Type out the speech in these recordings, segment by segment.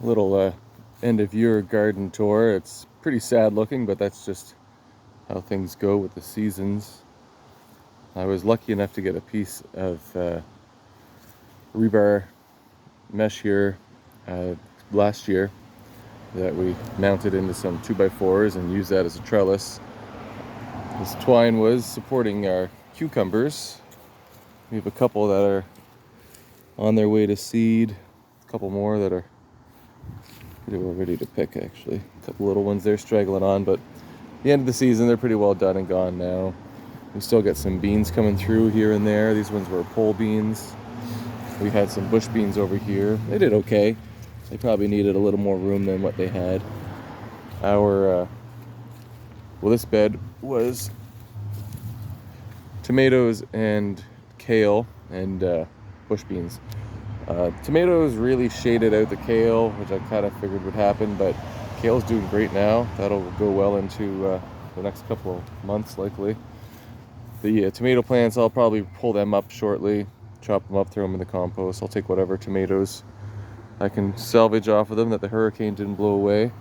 little end of year garden tour. It's pretty sad looking, but that's just how things go with the seasons. I was lucky enough to get a piece of rebar mesh here last year that we mounted into some 2x4s and used that as a trellis. This twine was supporting our cucumbers. We have a couple that are on their way to seed, a couple more that are ready to pick actually. A couple little ones there straggling on, but the end of the season they're pretty well done and gone now. We still get some beans coming through here and there. These ones were pole beans. We had some bush beans over here. They did okay. They probably needed a little more room than what they had. This bed was tomatoes and kale and bush beans. Tomatoes really shaded out the kale, which I kind of figured would happen, but kale's doing great now. That'll go well into the next couple of months likely. The tomato plants, I'll probably pull them up shortly, chop them up, throw them in the compost. I'll take whatever tomatoes I can salvage off of them that the hurricane didn't blow away.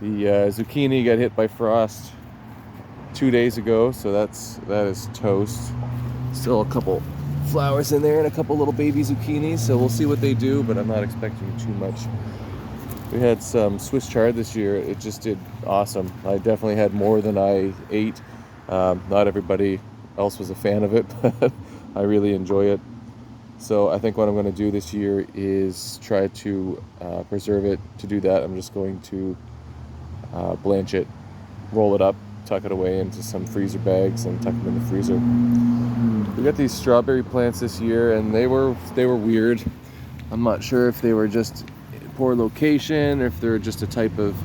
The zucchini got hit by frost 2 days ago, so that is toast. Still a couple flowers in there and a couple little baby zucchinis, so we'll see what they do, but I'm not expecting too much. We had some Swiss chard this year. It just did awesome. I definitely had more than I ate. Not everybody else was a fan of it, but I really enjoy it. So I think what I'm going to do this year is try to preserve it. To do that, I'm just going to blanch it, roll it up, tuck it away into some freezer bags and tuck them in the freezer. We got these strawberry plants this year, and they were weird. I'm not sure if they were just poor location or if they're just a type of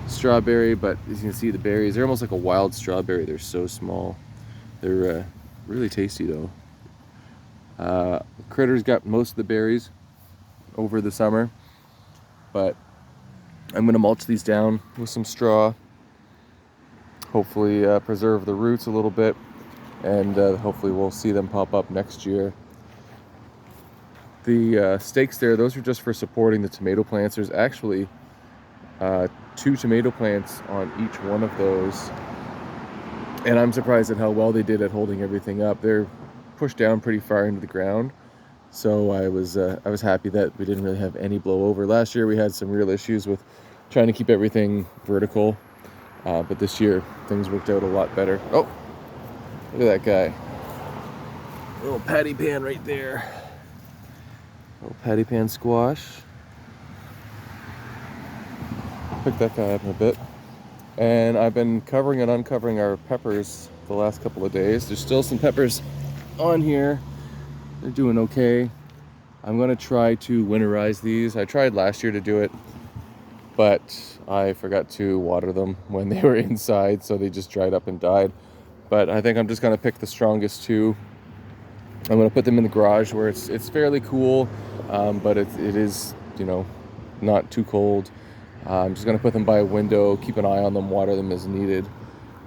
strawberry, but as you can see, the berries, they're almost like a wild strawberry. They're so small. They're really tasty though. Critters got most of the berries over the summer, but I'm going to mulch these down with some straw, hopefully preserve the roots a little bit, and hopefully we'll see them pop up next year. The stakes there, those are just for supporting the tomato plants. There's actually 2 tomato plants on each one of those, and I'm surprised at how well they did at holding everything up. They're pushed down pretty far into the ground, so I was happy that we didn't really have any blowover. Last year we had some real issues with trying to keep everything vertical, but this year things worked out a lot better. Oh, look at that guy, little patty pan right there. Little patty pan squash. Pick that guy up in a bit. And I've been covering and uncovering our peppers the last couple of days. There's still some peppers on here. They're doing okay. I'm going to try to winterize these. I tried last year to do it, but I forgot to water them when they were inside, so they just dried up and died. But I think I'm just going to pick the strongest 2. I'm going to put them in the garage where it's fairly cool, but it is, not too cold. I'm just going to put them by a window, keep an eye on them, water them as needed.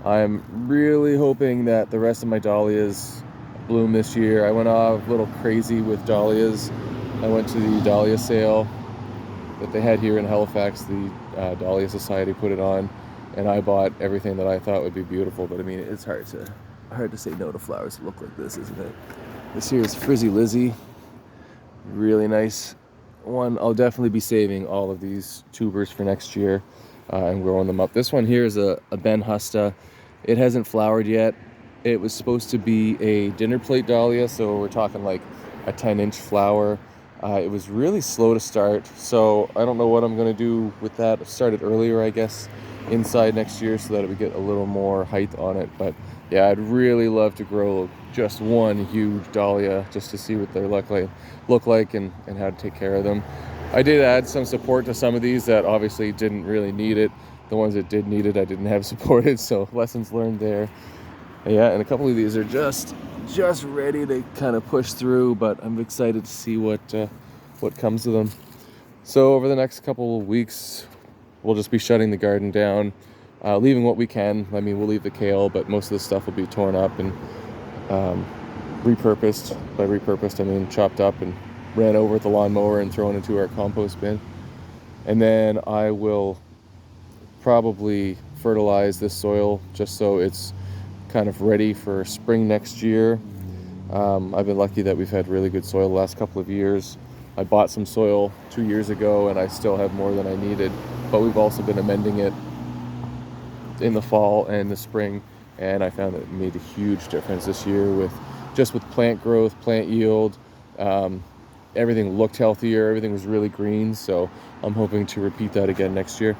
I'm really hoping that the rest of my dahlias bloom this year. I went off a little crazy with dahlias. I went to the dahlia sale that they had here in Halifax. The Dahlia Society put it on, and I bought everything that I thought would be beautiful. But I mean, it's hard to say no to flowers that look like this, isn't it? This here is Frizzy Lizzie. Really nice one. I'll definitely be saving all of these tubers for next year and growing them up. This one here is a Ben Husta. It hasn't flowered yet. It was supposed to be a dinner plate dahlia, so we're talking like a 10-inch flower. It was really slow to start, so I don't know what I'm going to do with that. I started earlier, I guess, inside next year so that it would get a little more height on it. But yeah, I'd really love to grow just one huge dahlia just to see what they look like and how to take care of them. I did add some support to some of these that obviously didn't really need it. The ones that did need it, I didn't have supported, so lessons learned there. Yeah, and a couple of these are just ready to kind of push through, but I'm excited to see what comes of them. So over the next couple of weeks, we'll just be shutting the garden down, leaving what we can. I mean, we'll leave the kale, but most of the stuff will be torn up and repurposed. By repurposed, I mean chopped up and ran over with the lawnmower and thrown into our compost bin. And then I will probably fertilize this soil just so it's kind of ready for spring next year. I've been lucky that we've had really good soil the last couple of years. I bought some soil 2 years ago and I still have more than I needed, but we've also been amending it in the fall and the spring, and I found that it made a huge difference this year with plant growth, plant yield. Everything looked healthier, everything was really green, so I'm hoping to repeat that again next year.